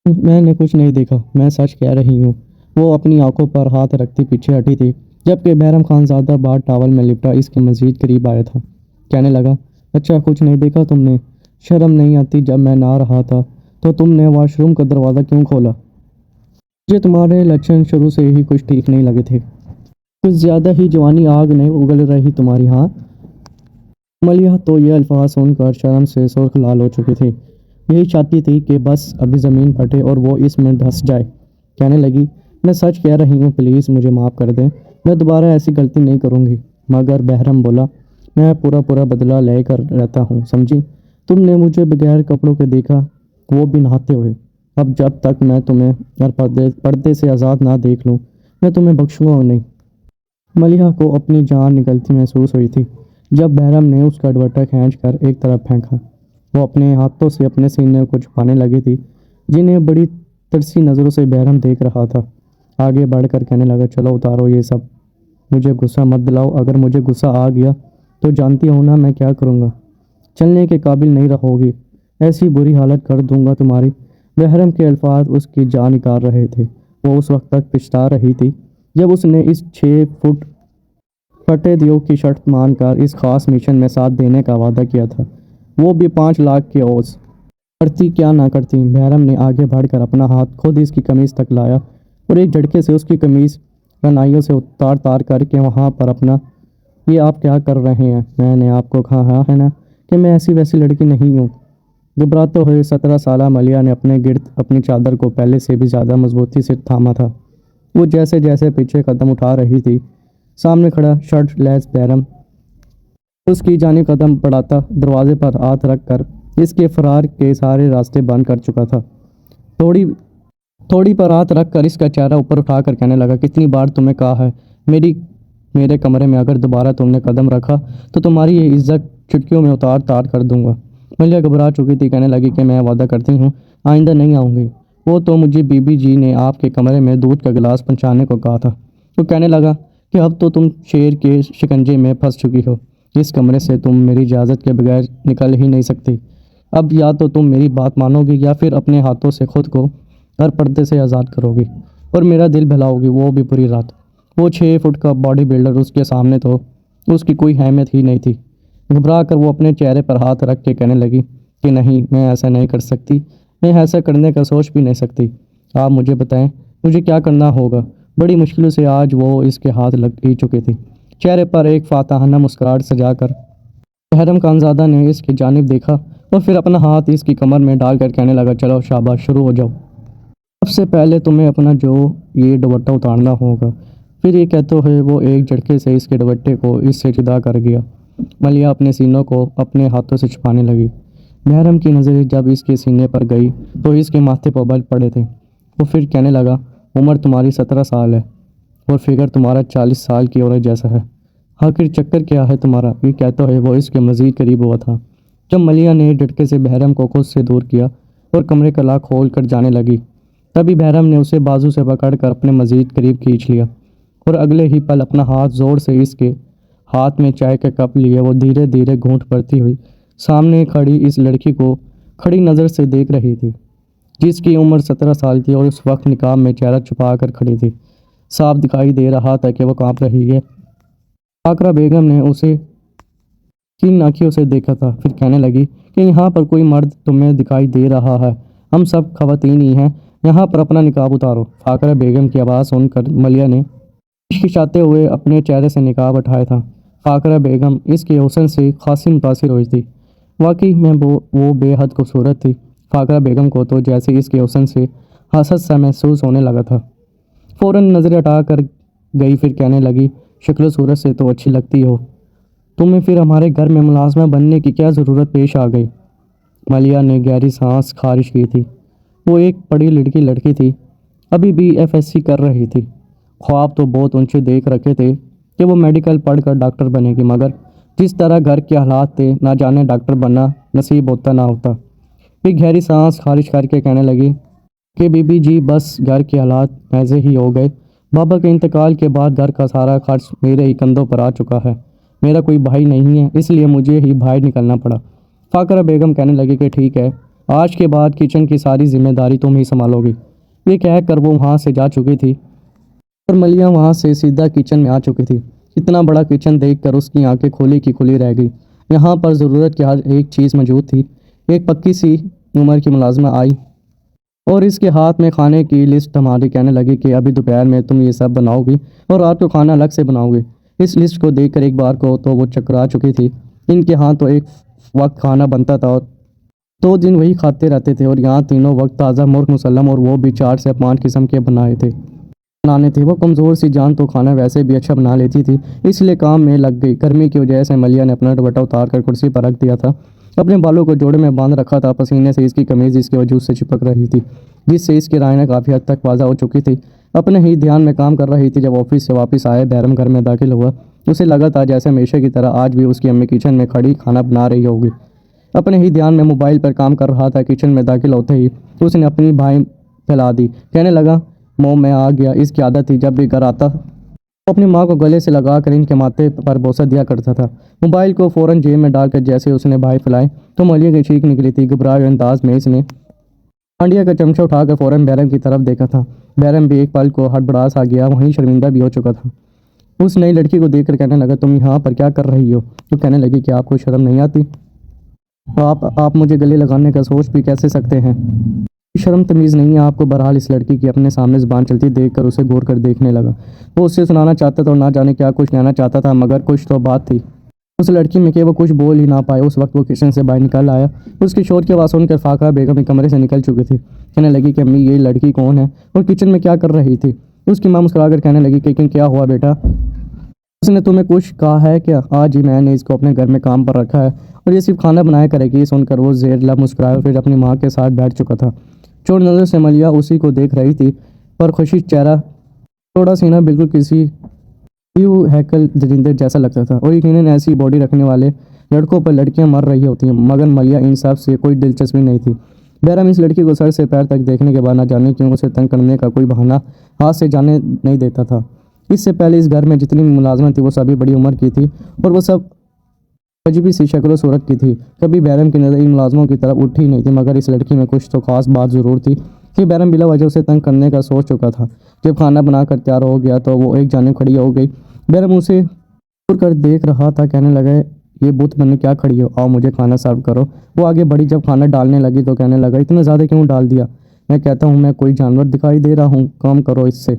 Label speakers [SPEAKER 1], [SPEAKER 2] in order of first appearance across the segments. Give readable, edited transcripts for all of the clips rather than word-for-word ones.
[SPEAKER 1] میں نے کچھ نہیں دیکھا، میں سچ کہہ رہی ہوں۔ وہ اپنی آنکھوں پر ہاتھ رکھتی پیچھے ہٹی تھی، جبکہ بہرام خان زادہ بعد ٹاول میں لپٹا اس کے مزید قریب آیا تھا۔ کہنے لگا، اچھا کچھ نہیں دیکھا تم نے؟ شرم نہیں آتی؟ جب میں نہ رہا تھا تو تم نے واش روم کا دروازہ کیوں کھولا؟ مجھے تمہارے لچھن شروع سے ہی کچھ ٹھیک نہیں لگے تھے، کچھ زیادہ ہی جوانی آگ نہیں اگل رہی تمہاری؟ ہاں؟ ملیحہ تو یہ الفاظ سن کر شرم سے سرخ لال ہو چکی تھی، یہی چاہتی تھی کہ بس ابھی زمین پھٹے اور وہ اس میں دھنس جائے۔ کہنے لگی، میں سچ کہہ رہی ہوں، پلیز مجھے معاف کر دیں، میں دوبارہ ایسی غلطی نہیں کروں گی۔ مگر بہرام بولا، میں پورا بدلہ لے کر رہتا ہوں، سمجھی؟ تم نے مجھے بغیر کپڑوں کے دیکھا، وہ بھی نہاتے ہوئے۔ اب جب تک میں تمہیں پردے سے آزاد نہ دیکھ لوں، میں تمہیں بخشوں گا نہیں۔ ملیحہ کو اپنی جان نکلتی محسوس ہوئی تھی جب بہرام نے اس کا دوپٹہ کھینچ کر ایک طرف پھینکا۔ وہ اپنے ہاتھوں سے اپنے سینے کو چھپانے لگی تھی، جنہیں بڑی ترسی نظروں سے بہرام دیکھ رہا تھا۔ آگے بڑھ کر کہنے لگا، چلو اتارو یہ سب، مجھے غصہ مت دلاؤ، اگر مجھے غصہ آ گیا تو جانتی ہو نا میں کیا کروں گا، چلنے کے قابل نہیں رہو گی، ایسی بری حالت کر دوں گا تمہاری۔ بہرام کے الفاظ اس کی جان نکال رہے تھے۔ وہ اس وقت تک پچھتا رہی تھی جب اس نے اس 6 فٹ پھٹے دیو کی شرط مان کر اس خاص مشن میں ساتھ دینے کا وعدہ کیا تھا، وہ بھی 5 لاکھ کے عوض۔ کرتی کیا نہ کرتی، بہرام نے آگے بڑھ کر اپنا ہاتھ خود اس کی قمیض تک لایا اور ایک جھٹکے سے اس کی قمیض رنائیوں سے تار کر کے وہاں پر اپنا، یہ آپ کیا کر رہے ہیں؟ میں نے آپ کو کہا ہے نا کہ میں ایسی ویسی لڑکی نہیں ہوں۔ گھبراتے ہوئے 17 سالہ ملیحہ نے اپنے گرد اپنی چادر کو پہلے سے بھی زیادہ مضبوطی سے تھاما تھا۔ وہ جیسے جیسے پیچھے قدم اٹھا رہی تھی، سامنے کھڑا شرٹ لیس بہرام اس کی جانب قدم بڑھاتا دروازے پر ہاتھ رکھ کر اس کے فرار کے سارے راستے بند کر چکا تھا۔ تھوڑی پر ہاتھ رکھ کر اس کا چہرہ اوپر اٹھا کر کہنے لگا، کتنی بار تمہیں کہا ہے، میرے کمرے میں اگر دوبارہ تم نے قدم رکھا تو تمہاری یہ عزت چٹکیوں میں اتار کر دوں گا۔ ملیحہ گھبرا چکی تھی، کہنے لگی کہ میں وعدہ کرتی ہوں آئندہ نہیں آؤں گی۔ وہ تو مجھے بی بی جی نے آپ کے کمرے میں دودھ کا گلاس پہنچانے کو کہا تھا۔ وہ کہنے لگا کہ اب تو تم شیر کے شکنجے میں پھنس چکی ہو، اس کمرے سے تم میری اجازت کے بغیر نکل ہی نہیں سکتی۔ اب یا تو تم میری بات مانو گی یا پھر اپنے ہاتھوں سے خود کو ہر پردے سے آزاد کرو گی اور میرا دل بہلاؤ گی، وہ بھی پوری رات۔ وہ 6 فٹ کا باڈی بلڈر اس کے سامنے تو اس کی کوئی اہمیت ہی نہیں تھی۔ گھبرا کر وہ اپنے چہرے پر ہاتھ رکھ کے کہنے لگی کہ نہیں، میں ایسا نہیں کر سکتی، میں ایسا کرنے کا سوچ بھی نہیں سکتی۔ آپ مجھے بتائیں مجھے کیا کرنا ہوگا؟ بڑی مشکل سے آج وہ اس کے ہاتھ لگ ہی چکے تھے۔ چہرے پر ایک فاتحانہ مسکراہٹ سجا کر بہرام خانزادہ نے اس کی جانب دیکھا اور پھر اپنا ہاتھ اس کی کمر میں ڈال کر کہنے لگا، چلو شاباش، شروع ہو جاؤ۔ سب سے پہلے تمہیں اپنا یہ دوپٹہ اتارنا ہوگا۔ پھر یہ کہتے ہوئے وہ ایک جھٹکے سے اس کے دوپٹے کو اس سے جدا کر گیا۔ ملیحہ اپنے سینوں کو اپنے ہاتھوں سے چھپانے لگی۔ بہرام کی نظریں جب اس کے سینے پر گئی تو اس کے ماتھے پر بل پڑے تھے۔ وہ پھر کہنے لگا، عمر تمہاری 17 سال ہے اور فگر تمہارا 40 سال کی عورت جیسا ہے، آخر چکر کیا ہے تمہارا؟ یہ کہتے ہوئے وہ اس کے مزید قریب ہوا تھا جب ملیحہ نے جھٹکے سے بہرام کو خود سے دور کیا اور کمرے کا لاک کھول کر جانے لگی۔ تبھی بہرام نے اسے بازو سے پکڑ کر اپنے مزید قریب کھینچ لیا اور اگلے ہی پل اپنا ہاتھ زور سے اس کے ہاتھ میں چائے کا کپ لیے وہ دھیرے دھیرے گھونٹ بھرتی ہوئی سامنے کھڑی اس لڑکی کو کھڑی نظر سے دیکھ رہی تھی، جس کی عمر 17 سال تھی اور اس وقت نقاب میں چہرہ چھپا کر کھڑی تھی۔ صاف دکھائی دے رہا تھا کہ وہ کانپ رہی ہے۔ فاقرہ بیگم نے اسے کن آنکھوں سے دیکھا تھا، پھر کہنے لگی کہ یہاں پر کوئی مرد تمہیں دکھائی دے رہا ہے؟ ہم سب خواتین ہی ہیں، یہاں پر اپنا نقاب اتارو۔ فاقرہ بیگم کی آواز سن کر ملیحہ نے کھچکھچاتے ہوئے اپنے چہرے سے نقاب اٹھایا تھا۔ فاقرہ بیگم اس کے حسن سے خاصی متاثر ہوئی تھی، واقعی میں وہ بے حد خوبصورت تھی۔ فاقرہ بیگم کو تو جیسے اس کے حسن سے حسد سا محسوس ہونے لگا تھا۔ فوراً نظریں ہٹا کر گئی، پھر کہنے لگی، شکل و صورت سے تو اچھی لگتی ہو، تمہیں پھر ہمارے گھر میں ملازمہ بننے کی کیا ضرورت پیش آ گئی؟ ملیحہ نے گہری سانس خارج کی تھی۔ وہ ایک پڑھی لڑکی تھی، ابھی بھی FSC کر رہی تھی۔ خواب تو بہت اونچے دیکھ رکھے تھے کہ وہ میڈیکل پڑھ کر ڈاکٹر بنے گی، مگر جس طرح گھر کے حالات تھے نہ جانے ڈاکٹر بننا نصیب ہوتا نہ ہوتا۔ پھر گہری سانس خارج کر کے کہنے لگی کہ بی بی جی، بس گھر کے حالات ایسے ہی ہو گئے، بابا کے انتقال کے بعد گھر کا سارا خرچ میرے ہی کندھوں پر آ چکا ہے، میرا کوئی بھائی نہیں ہے، اس لیے مجھے ہی باہر نکلنا پڑا۔ فاقرہ بیگم کہنے لگی کہ ٹھیک ہے، آج کے بعد کچن کی ساری ذمہ داری تم ہی سنبھالو گی۔ یہ کہہ کر وہ وہاں سے جا چکی تھی اور ملیہ وہاں سے سیدھا کچن میں آ چکی تھی۔ اتنا بڑا کچن دیکھ کر اس کی آنکھیں کھلی کی کھلی رہ گئی۔ یہاں پر ضرورت کی ہر ایک چیز موجود تھی۔ ایک پکی سی عمر کی ملازمہ آئی اور اس کے ہاتھ میں کھانے کی لسٹ تھمائی، کہنے لگی کہ ابھی دوپہر میں تم یہ سب بناؤ گی اور رات کو کھانا الگ سے بناؤ گی۔ اس لسٹ کو دیکھ کر ایک بار کو تو وہ چکرا چکی تھی۔ ان کے ہاں تو ایک وقت کھانا بنتا تھا اور 2 دن وہی کھاتے رہتے تھے، اور یہاں تینوں وقت تازہ مرغ مسلم، اور وہ بھی 4 سے 5 قسم کے بنانے تھے۔ وہ کمزور سی جان تو کھانا ویسے بھی اچھا بنا لیتی تھی، اس لیے کام میں لگ گئی۔ گرمی کی وجہ سے ملیہ نے اپنا دوپٹہ اتار کر کرسی پر رکھ دیا تھا، اپنے بالوں کو جوڑے میں باندھ رکھا تھا۔ پسینے سے اس کی قمیض اس کے وجود سے چپک رہی تھی، جس سے اس کی رائنا کافی حد تک واضح ہو چکی تھی۔ اپنے ہی دھیان میں کام کر رہی تھی جب آفس سے واپس آئے بیرم گھر میں داخل ہوا۔ اسے لگا تھا جیسے ہمیشہ کی طرح آج بھی اس کی امی کچن میں کھڑی کھانا بنا رہی ہوگی۔ اپنے ہی دھیان میں موبائل پر کام کر رہا تھا۔ کچن میں داخل ہوتے ہی اس نے اپنی بھائی پھیلا دی، کہنے لگا موم میں آ گیا۔ اس کی عادت تھی جب بھی گھر آتا وہ اپنی ماں کو گلے سے لگا کر ان کے ماتھے پر بوسہ دیا کرتا تھا۔ موبائل کو فوراً جیب میں ڈال کر جیسے اس نے بھائی پھیلائے تو ملیہ کی چیخ نکلی تھی۔ گھبرائے انداز میں اس نے ہانڈیا کا چمچہ اٹھا کر فوراً بیرم کی طرف دیکھا تھا۔ بیرم بھی ایک پل کو ہڑبڑا سا گیا، وہیں شرمندہ بھی ہو چکا تھا۔ اس نئی لڑکی کو دیکھ کر کہنے لگا تم یہاں پر کیا کر رہی ہو؟ تو کہنے لگی کہ آپ کو شرم نہیں آتی؟ آپ مجھے گلے لگانے کا سوچ بھی کیسے سکتے ہیں؟ شرم تمیز نہیں ہے آپ کو؟ بہرحال اس لڑکی کی اپنے سامنے زبان چلتی دیکھ کر اسے غور کر دیکھنے لگا۔ وہ اس سے سنانا چاہتا تھا اور نہ جانے کیا کچھ کہنا چاہتا تھا، مگر کچھ تو بات تھی اس لڑکی میں کہ وہ کچھ بول ہی نہ پائے۔ اس وقت وہ کچن سے باہر نکل آیا۔ اس کی شور کی آواز سن کر فاقہ بیگم کمرے سے نکل چکی تھی۔ کہنے لگی کہ امی یہ لڑکی کون ہے اور کچن میں کیا کر رہی تھی؟ اس کی ماں مسکرا کر کہنے لگی کہ کیا ہوا بیٹا؟ اس نے تمہیں کچھ کہا ہے کیا؟ آج ہی میں نے اس کو اپنے گھر میں کام پر رکھا ہے اور یہ صرف کھانا بنایا کرے گی۔ سن کر وہ زیر لب مسکرایا اور پھر اپنی ماں کے ساتھ بیٹھ چکا تھا۔ چور نظر سے ملیہ اسی کو دیکھ رہی تھی، پر خوشی چہرہ، چوڑا سینہ، بالکل کسی ہیکل درندے جیسا لگتا تھا، اور یقیناً ایسی باڈی رکھنے والے لڑکوں پر لڑکیاں مر رہی ہوتی ہیں، مگر ملیہ ان سب سے کوئی دلچسپی نہیں تھی۔ بیرم اس لڑکی کو سر سے پیر تک دیکھنے کے بعد نہ جانے کیوں اسے تنگ کرنے کا کوئی بہانہ ہاتھ سے جانے نہیں دیتا تھا۔ اس سے پہلے اس گھر میں جتنی ملازمت تھی وہ سبھی بڑی عمر کی تھی اور وہ سب عجیبی سی شکل و صورت کی تھی۔ کبھی بیرم کی نظر ان ملازموں کی طرف اٹھی نہیں تھی، مگر اس لڑکی میں کچھ تو خاص بات ضرور تھی کہ بیرم بلا وجہ اسے تنگ کرنے کا سوچ چکا تھا۔ جب کھانا بنا کر تیار ہو گیا تو وہ ایک جانب کھڑی ہو گئی۔ بیرم اسے گور کر دیکھ رہا تھا، کہنے لگا یہ بت بنے کیا کھڑی ہو، آؤ مجھے کھانا سرو کرو۔ وہ آگے بڑھی، جب کھانا ڈالنے لگی تو کہنے لگا اتنا زیادہ کیوں ڈال دیا؟ میں کہتا ہوں میں کوئی جانور دکھائی دے رہا ہوں؟ کم کرو اس سے۔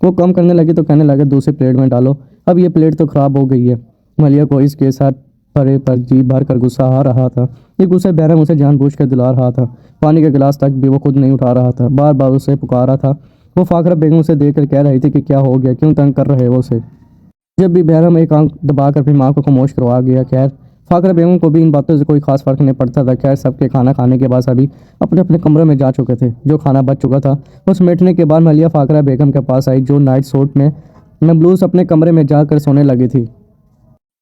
[SPEAKER 1] وہ کم کرنے لگی تو کہنے لگا دوسری پلیٹ میں ڈالو، اب یہ پلیٹ تو خراب ہو گئی ہے۔ ملیہ کو اس کے ساتھ پرے پر جی بھر کر غصہ آ رہا تھا۔ یہ غصہ بیرم اسے جان بوجھ کر دلا رہا تھا۔ پانی کا گلاس تک بھی وہ خود نہیں اٹھا رہا تھا، بار بار اسے پکارا تھا۔ وہ فاقہ بیگم سے دیکھ کر کہہ رہی تھی کہ کیا ہو گیا، کیوں تنگ کر رہے ہو اسے؟ جب بھی بیرم ایک آنکھ دبا کر اپنی ماں کو خاموش کروا گیا۔ خیر فاقہ بیگم کو بھی ان باتوں سے کوئی خاص فرق نہیں پڑتا تھا۔ خیر سب کے کھانا کھانے کے بعد سبھی اپنے اپنے کمرے میں جا چکے تھے۔ جو کھانا بچ چکا تھا وہ سمیٹنے کے بعد ملیہ فاقہ بیگم کے پاس آئی، جو نائٹ سوٹ میں ملبوس اپنے کمرے میں جا کر سونے لگی تھی۔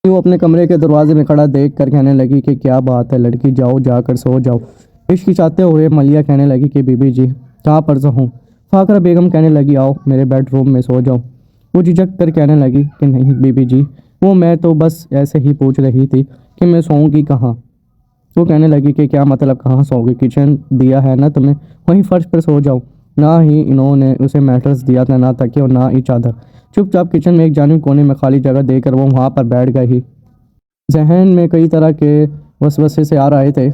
[SPEAKER 1] وہ اپنے کمرے کے دروازے میں کھڑا دیکھ کر کہنے لگی کہ کیا بات ہے لڑکی، جاؤ جا کر سو جاؤ۔ ہچکچاتے ہوئے ملیہ کہنے لگی کہ بی بی جی کہاں پر سوؤں؟ فاقہ بیگم کہنے لگی آؤ میرے بیڈ روم میں سو جاؤ۔ وہ جھجک کر کہنے لگی کہ نہیں بی بی جی، وہ میں تو بس ایسے ہی پوچھ رہی تھی کہ میں سوؤں گی کہاں۔ وہ کہنے لگی کہ کیا مطلب کہاں سوؤ گی؟ کچن دیا ہے نا تمہیں، وہیں فرش پر سو جاؤ۔ نہ ہی انہوں نے اسے میٹرس دیا تھا، نہ تکیہ اور نہ ہی چادر۔ چپ چاپ کچن میں ایک جانب کونے میں خالی جگہ دے کر وہ وہاں پر بیٹھ گئی۔ ذہن میں کئی طرح کے وسوسے سے آ رہے تھے،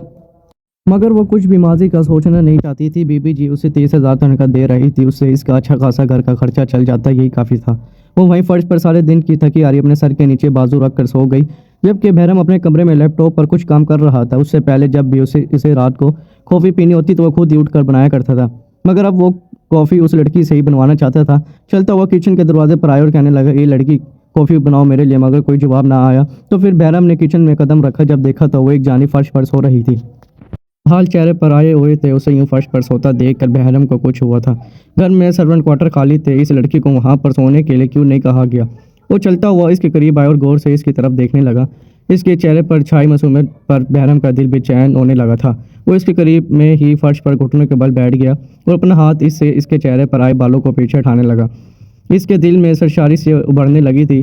[SPEAKER 1] مگر وہ کچھ بھی ماضی کا سوچنا نہیں چاہتی تھی۔ بی بی جی اسے 30,000 تنخواہ دے رہی تھی، اس سے اس کا اچھا خاصا گھر کا خرچہ چل جاتا، یہی کافی تھا۔ وہ وہیں فرش پر سارے دن کی تھکی آری اپنے سر کے نیچے بازو رکھ کر سو گئی، جبکہ بیرم اپنے کمرے میں لیپ ٹاپ پر کچھ کام کر رہا تھا۔ اس سے پہلے جب بھی اسے رات کو کافی پینی ہوتی تو وہ خود ہی اٹھ کر بنایا کرتا تھا، مگر اب وہ کافی اس لڑکی سے ہی بنوانا چاہتا تھا۔ چلتا ہوا کچن کے دروازے پر آیا اور کہنے لگا یہ لڑکی کافی بناؤ میرے لیے، مگر کوئی جواب نہ آیا۔ تو پھر بیرم نے کچن میں قدم رکھا، جب دیکھا تو وہ ایک جانب فرش پر سو رہی تھی۔ حال چہرے پر آئے ہوئے تھے، اسے یوں فرش پر سوتا دیکھ کر بیرم کو کچھ ہوا تھا۔ گھر میں سرونٹ کوارٹر خالی تھے، اس لڑکی کو وہاں پر سونے کے لیے کیوں نہیں کہا گیا؟ وہ چلتا ہوا اس کے قریب آیا اور غور سے اس کی طرف دیکھنے لگا۔ اس کے چہرے پر چھائی معصومیت پر بیرم کا دل بے چین ہونے لگا تھا۔ وہ اس کے قریب میں ہی فرش پر گھٹنوں کے بل بیٹھ گیا اور اپنا ہاتھ اس کے چہرے پر آئے بالوں کو پیچھے اٹھانے لگا۔ اس کے دل میں سرشاری سے ابھرنے لگی تھی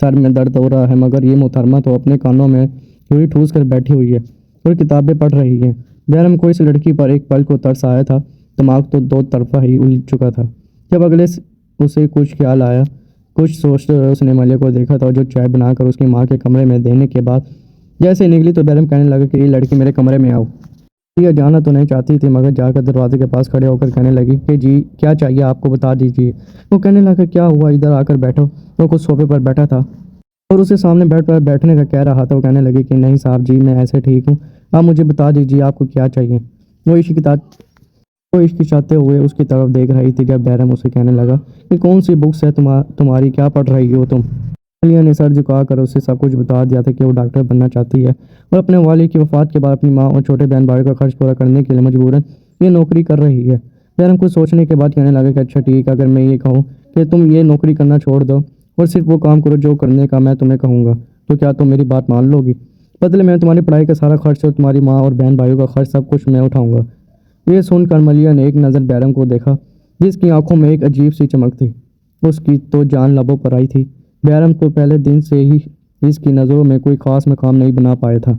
[SPEAKER 1] سر میں درد ہو رہا ہے، مگر یہ محترمہ تو اپنے کانوں میں روئی ٹھوس کر بیٹھی ہوئی ہے اور کتابیں پڑھ رہی ہے۔ بہرحال کو اس لڑکی پر ایک پل کو ترس آیا تھا، دماغ تو دو طرفہ ہی الجھ چکا تھا۔ جب اسے کچھ خیال آیا، کچھ سوچتے ہوئے اس نے ملیہ کو دیکھا تھا، جو چائے بنا کر اس کی ماں کے کمرے میں دینے کے بعد جیسے نکلی تو بہرام کہنے لگا کہ یہ لڑکی میرے کمرے میں آؤ۔ یہ جانا تو نہیں چاہتی تھی، مگر جا کر دروازے کے پاس کھڑے ہو کر کہنے لگی کہ جی کیا چاہیے آپ کو، بتا دیجیے۔ وہ کہنے لگا کیا ہوا، ادھر آ کر بیٹھو۔ وہ کچھ صوفے پر بیٹھا تھا اور اسے سامنے بیٹھنے کا کہہ رہا تھا۔ وہ کہنے لگی کہ نہیں صاحب جی، میں ایسے ٹھیک ہوں، آپ مجھے بتا دیجیے آپ کو کیا چاہیے۔ وہ عشق چاہتے ہوئے اس کی طرف دیکھ رہی تھی جب بہرام اسے کہنے لگا کہ کون سی بکس ہے تمہاری، کیا پڑھ رہی ہو تم؟ ملیہ نے سر جھکا کر اسے سب کچھ بتا دیا تھا کہ وہ ڈاکٹر بننا چاہتی ہے اور اپنے والد کی وفات کے بعد اپنی ماں اور چھوٹے بہن بھائی کا خرچ پورا کرنے کے لیے مجبوراً یہ نوکری کر رہی ہے۔ بہرام کچھ سوچنے کے بعد کہنے لگا کہ اچھا ٹھیک ہے، اگر میں یہ کہوں کہ تم یہ نوکری کرنا چھوڑ دو اور صرف وہ کام کرو جو کرنے کا میں تمہیں کہوں گا، تو کیا تم میری بات مان لو گی؟ بدلے میں تمہاری پڑھائی کا سارا خرچ اور تمہاری ماں اور بہن بھائیوں کا خرچ سب کچھ میں اٹھاؤں گا۔ یہ سن کر ملیہ نے ایک نظر بہرام کو دیکھا، جس کی آنکھوں میں ایک عجیب سی چمک تھی۔ اس کی تو جان لبوں پر آئی تھی۔ بہرام تو پہلے دن سے ہی اس کی نظروں میں کوئی خاص مقام نہیں بنا پایا تھا۔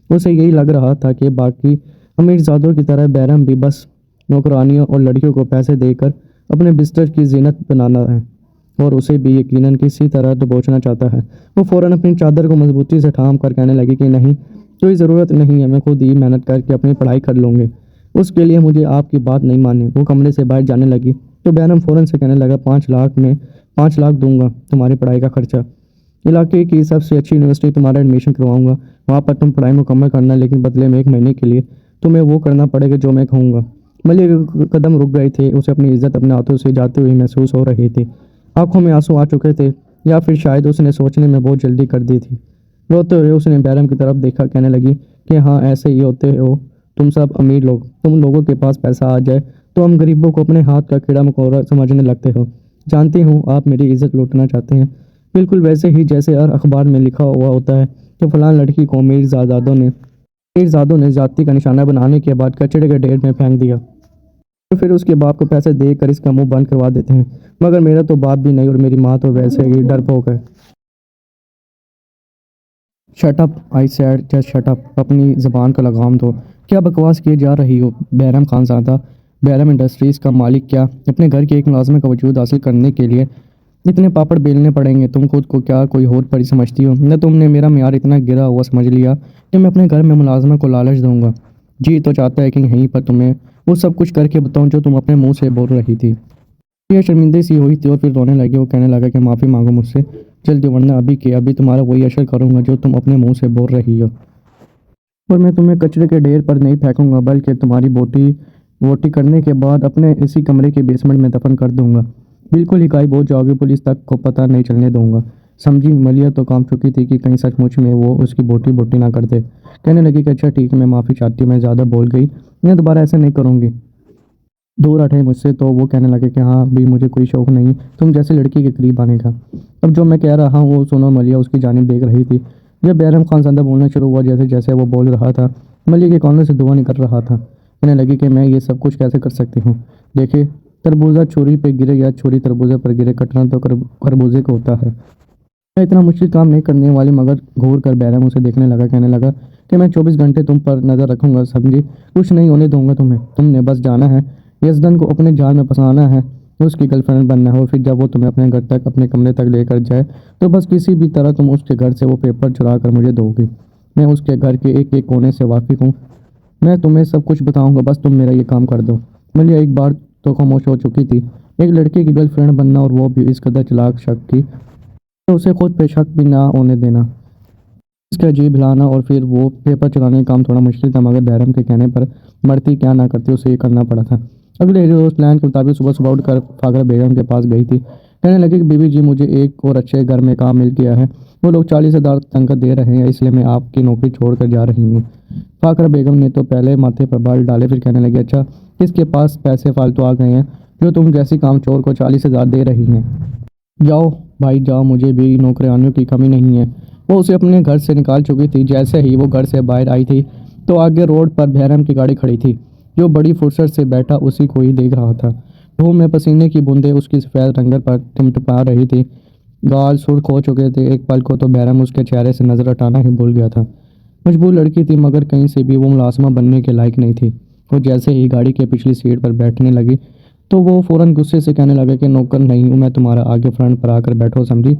[SPEAKER 1] اسے یہی لگ رہا تھا کہ باقی امیر زادوں کی طرح بہرام بھی بس نوکرانیوں اور لڑکیوں کو پیسے دے کر اپنے بستر کی زینت بنانا ہے، اور اسے بھی یقیناً کسی طرح دبوچنا چاہتا ہے۔ وہ فوراً اپنی چادر کو مضبوطی سے تھام کر کہنے لگی کہ نہیں، کوئی ضرورت نہیں ہے، میں خود ہی محنت کر کے اپنی پڑھائی کر لوں گی، اس کے لیے مجھے آپ کی بات نہیں ماننی۔ وہ کمرے سے باہر جانے لگی تو بہرام فوراً سے کہنے لگا 5 لاکھ میں 5 لاکھ دوں گا تمہاری پڑھائی کا خرچہ، علاقے کی سب سے اچھی یونیورسٹی تمہارا ایڈمیشن کرواؤں گا، وہاں پر تم پڑھائی مکمل کرنا، لیکن بدلے میں 1 مہینے کے لیے تمہیں وہ کرنا پڑے گا جو میں کہوں گا۔ ملیہ کے قدم رک گئے تھے، اسے اپنی عزت اپنے ہاتھوں سے جاتی ہوئی محسوس ہو رہی تھی۔ آنکھوں میں آنسو آ چکے تھے، یا پھر شاید اس نے سوچنے میں بہت جلدی کر دی تھی۔ روتے ہوئے اس نے بہرام کی طرف دیکھا، کہنے لگی کہ ہاں ایسے ہی ہوتے ہو تم سب امیر لوگ، تم لوگوں کے پاس پیسہ آ جائے تو ہم غریبوں کو اپنے ہاتھ کا کیڑا مکوڑا سمجھنے لگتے ہو۔ جانتی ہوں آپ میری عزت لوٹنا چاہتے ہیں، بالکل ویسے ہی جیسے ہر اخبار میں لکھا ہوا ہوتا ہے کہ فلاں لڑکی کو امیر زادوں نے زیادتی کا نشانہ بنانے کے بعد کچڑے کے ڈھیر میں پھینک دیا، تو پھر اس کے باپ کو پیسے دے کر اس کا منہ بند کروا دیتے ہیں۔ مگر میرا تو باپ بھی نہیں اور میری ماں تو ویسے ہی ڈرپوک ہے۔ Shut up I said, just shut up, اپنی زبان کا لگام دو، کیا بکواس کیے جا رہی ہو؟ بہرام خانزادہ، بہرام انڈسٹریز کا مالک کیا اپنے گھر کے ایک ملازمہ کا وجود حاصل کرنے کے لیے اتنے پاپڑ بیلنے پڑیں گے؟ تم خود کو کیا کوئی اور پری سمجھتی ہو؟ نہ تم نے میرا معیار اتنا گرا ہوا سمجھ لیا کہ میں اپنے گھر میں ملازمہ کو لالچ دوں گا؟ جی تو چاہتا ہے کہ یہیں پر تمہیں وہ سب کچھ کر کے بتاؤں جو تم اپنے منہ سے بول رہی تھی۔ یہ شرمندی سی ہوئی تھی اور پھر رونے لگی۔ وہ کہنے لگا کہ معافی مانگو مجھ سے جلدی، ورنہ ابھی تمہارا وہی اشر کروں گا جو تم اپنے منہ سے بول رہی ہو، اور میں تمہیں کچرے کے ڈھیر پر نہیں پھینکوں گا، بلکہ تمہاری بوٹی کرنے کے بعد اپنے اسی کمرے کے بیسمنٹ میں دفن کر دوں گا، بالکل حکایت ہو جاؤ گی، پولیس تک کو پتہ نہیں چلنے دوں گا، سمجھی؟ ملیہ تو کام چکی تھی کہ کہیں سچ مچ میں وہ اس کی بوٹی نہ کر دے۔ کہنے لگی کہ اچھا ٹھیک ہے، میں معافی چاہتی ہوں، میں زیادہ بول گئی، میں دوبارہ ایسا نہیں کروں گی، دور ہٹے مجھ سے۔ تو وہ کہنے لگے کہ ہاں بھی مجھے کوئی شوق نہیں تم جیسے لڑکی کے قریب آنے کا۔ اب جو میں کہہ رہا ہوں وہ سنو۔ ملیہ اس کی جانب دیکھ رہی تھی۔ جب بہرام خانزادہ بولنا شروع ہوا، جیسے وہ بول رہا تھا، ملیہ کے کانوں سے دھواں نکل رہا تھا۔ کہنے لگی کہ میں یہ سب کچھ کیسے کر سکتی ہوں؟ دیکھے، تربوزہ چھری پہ گرے یا چھری تربوزے پر گرے، کٹنا تو خربوزے کو ہوتا ہے۔ میں اتنا مشکل کام نہیں کرنے والی۔ مگر گھور کر بہرام اسے دیکھنے لگا، کہنے لگا کہ میں 24 گھنٹے تم پر نظر رکھوں گا، سمجھی؟ کچھ نہیں ہونے دوں گا تمہیں۔ تم نے بس جانا ہے، یزدان کو اپنے جال میں پھنسانا ہے، اس کی گرل فرینڈ بننا ہے، اور پھر جب وہ تمہیں اپنے گھر تک، اپنے کمرے تک لے کر جائے تو بس کسی بھی طرح تم اس کے گھر سے وہ پیپر چرا کر مجھے دو گی۔ میں اس کے گھر کے ایک ایک کونے سے واقف ہوں، میں تمہیں سب کچھ بتاؤں گا، بس تم میرا یہ کام کر دو۔ ملیہ ایک بار تو خاموش ہو چکی تھی۔ ایک لڑکی کی گرل فرینڈ بننا، اور وہ بھی اس قدر چلاک شک کی کہ اسے خود پہ شک بھی نہ ہونے دینا، اس کا جی بھلانا، اور پھر وہ پیپر چلانے کا کام تھوڑا مشکل تھا، مگر بہرام کے کہنے پر مرتی کیا نہ کرتی، اسے یہ کرنا پڑا تھا۔ اگلے روز پلان کے مطابق صبح اٹھ کر فاخرہ بیگم کے پاس گئی تھی۔ کہنے لگی کہ بی بی جی، مجھے ایک اور اچھے گھر میں کام مل گیا ہے، وہ لوگ 40,000 تنخواہ دے رہے ہیں، اس لیے میں آپ کی نوکری چھوڑ کر جا رہی ہوں۔ فاخرہ بیگم نے تو پہلے ماتھے پر بال ڈالے، پھر کہنے لگی اچھا، کس کے پاس پیسے فالتو آ گئے ہیں جو تم جیسی کام چور کو 40,000 دے رہی ہیں؟ جاؤ بھائی جاؤ، مجھے بھی نوکرانیوں کی کمی نہیں ہے۔ وہ اسے اپنے گھر سے نکال چکی تھی۔ جیسے ہی وہ گھر سے باہر آئی تھی تو آگے روڈ پر بہرام کی گاڑی کھڑی تھی، جو بڑی فرصت سے بیٹھا اسی کو ہی دیکھ رہا تھا۔ دھوپ میں پسینے کی بوندیں اس کی سفید رنگت پر ٹمٹما رہی تھی۔ گال سرخ ہو چکے تھے۔ ایک پل کو تو بہرام اس کے چہرے سے نظر ہٹانا ہی بھول گیا تھا۔ مجبور لڑکی تھی مگر کہیں سے بھی وہ ملازمہ بننے کے لائق نہیں تھی۔ وہ جیسے ہی گاڑی کے پچھلی سیٹ پر بیٹھنے لگی تو وہ فوراً غصے سے کہنے لگا کہ نوکر نہیں ہوں میں تمہارا، آگے فرنٹ پر آ کر بیٹھو، سمجھی؟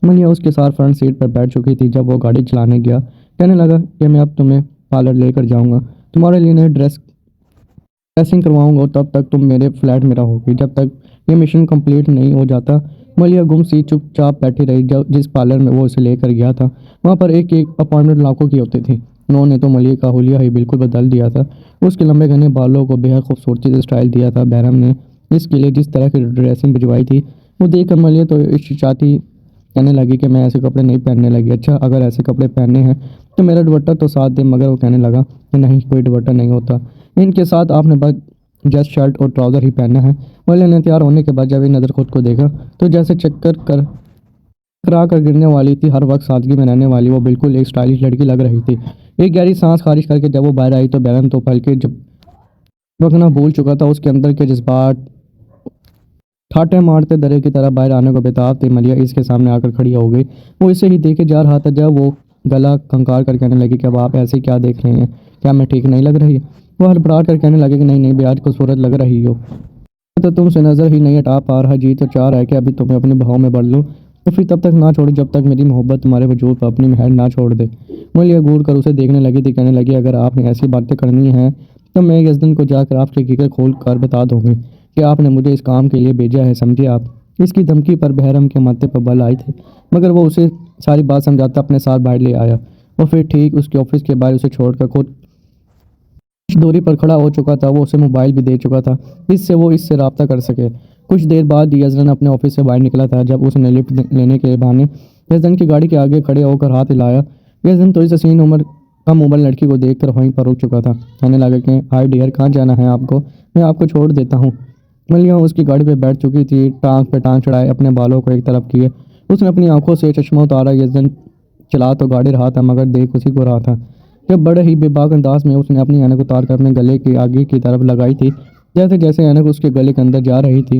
[SPEAKER 1] ملیحہ اس کے ساتھ فرنٹ سیٹ پر بیٹھ چکی تھی۔ جب وہ گاڑی چلانے گیا کہنے لگا کہ میں اب تمہیں پارلر لے کر جاؤں گا، تمہارے لیے نئے ڈریسنگ کرواؤں گا، تب تک تم میرے فلیٹ میں رہو گی جب تک یہ مشن کمپلیٹ نہیں ہو جاتا۔ ملیحہ گم سی چپ چاپ بیٹھی رہی۔ جس پارلر میں وہ اسے لے کر گیا تھا وہاں پر ایک اپائنٹمنٹ لاکھوں کی ہوتی تھی۔ انہوں نے تو ملیحہ کا حلیہ ہی بالکل بدل دیا تھا۔ اس کے لمبے گھنے بالوں کو بے حد خوبصورتی سے سٹائل دیا تھا۔ بہرام نے اس کے لیے جس طرح کی ڈریسنگ بھجوائی تھی وہ دیکھ کر ملیحہ تو چاہتی کہنے لگی کہ میں ایسے کپڑے نہیں پہننے لگی۔ اچھا اگر ایسے کپڑے پہننے ہیں تو میرا دوپٹہ تو ساتھ دے، مگر وہ کہنے لگا کہ نہیں کوئی دوپٹہ نہیں ہوتا ان کے ساتھ، آپ نے بس جسٹ شرٹ اور ٹراؤزر ہی پہننا ہے۔ ملیحہ نے تیار ہونے کے بعد جب ایک نظر خود کو دیکھا تو جیسے چکر کرا کر گرنے والی تھی، ہر وقت سادگی میں رہنے والی وہ بالکل ایک اسٹائلش لڑکی لگ رہی تھی۔ ایک گہری سانس خارج کر کے جب وہ باہر آئی تو بہرام تو پل کے جب رکنا بھول چکا تھا۔ اس کے اندر کے جذبات ٹھاٹھے مارتے درے کی طرح باہر آنے کو بےتاب تھے۔ ملیحہ اس کے سامنے آ کر کھڑی ہو گئی۔ وہ اسے ہی دیکھے جا رہا تھا جب وہ گلا کھنکار کر کہنے لگی کہ اب آپ ایسے کیا دیکھ رہے ہیں، کیا میں ٹھیک نہیں لگ رہی؟ وہ ہڑبڑا کر کہنے لگے کہ نہیں بے آج خوبصورت لگ رہی ہو، تو تم سے نظر ہی نہیں ہٹا پا رہا، جی تو چاہ رہا ہے کہ ابھی تمہیں اپنے بہاؤ میں بڑھ لوں، تو پھر تب تک نہ چھوڑو جب تک میری محبت تمہارے وجود پر اپنی مہر نہ چھوڑ دے۔ ملیحہ گور کر اسے دیکھنے لگی تھی۔ کہنے لگی اگر آپ نے ایسی باتیں کرنی ہیں تو میں یزدان کو جا کر آپ کی حقیقت کھول کر بتا دوں گی کہ آپ نے مجھے اس کام کے لیے بھیجا ہے، سمجھے آپ؟ اس کی دھمکی پر بہرام کے ماتھے پر بل آئے تھے مگر وہ اسے ساری بات سمجھاتا اپنے ساتھ باہر لے آیا اور پھر ٹھیک اس کے آفس کے باہر اسے چھوڑ کر خود دوری پر کھڑا ہو چکا تھا۔ وہ اسے موبائل بھی دے چکا تھا وہ اس سے رابطہ کر سکے۔ کچھ دیر بعد یزدان اپنے آفس سے باہر نکلا تھا۔ جب اس نے لفٹ لینے کے بہانے یزدان کی گاڑی کے آگے کھڑے ہو کر ہاتھ ہلایا، یزدان تو اس کم عمر لڑکی کو دیکھ کر وہیں پر رک چکا تھا۔ کہنے لگا کہ ہائی ڈیئر کہاں جانا ہے آپ کو، میں آپ کو چھوڑ دیتا ہوں۔ ملیحہ اس کی گاڑی پہ بیٹھ چکی تھی، ٹانگ پہ ٹانگ چڑھائے اپنے بالوں کو ایک طرف کیے اس نے اپنی آنکھوں سے چشمہ اتارا۔ یزدان چلا تو گاڑی رہا تھا مگر دیکھ اسی کو رہا تھا۔ جب بڑے ہی بے باک انداز میں اس نے اپنی اینک اتار کر اپنے گلے کے آگے کی طرف لگائی تھی، جیسے جیسے اینک اس کے گلے کے اندر جا رہی تھی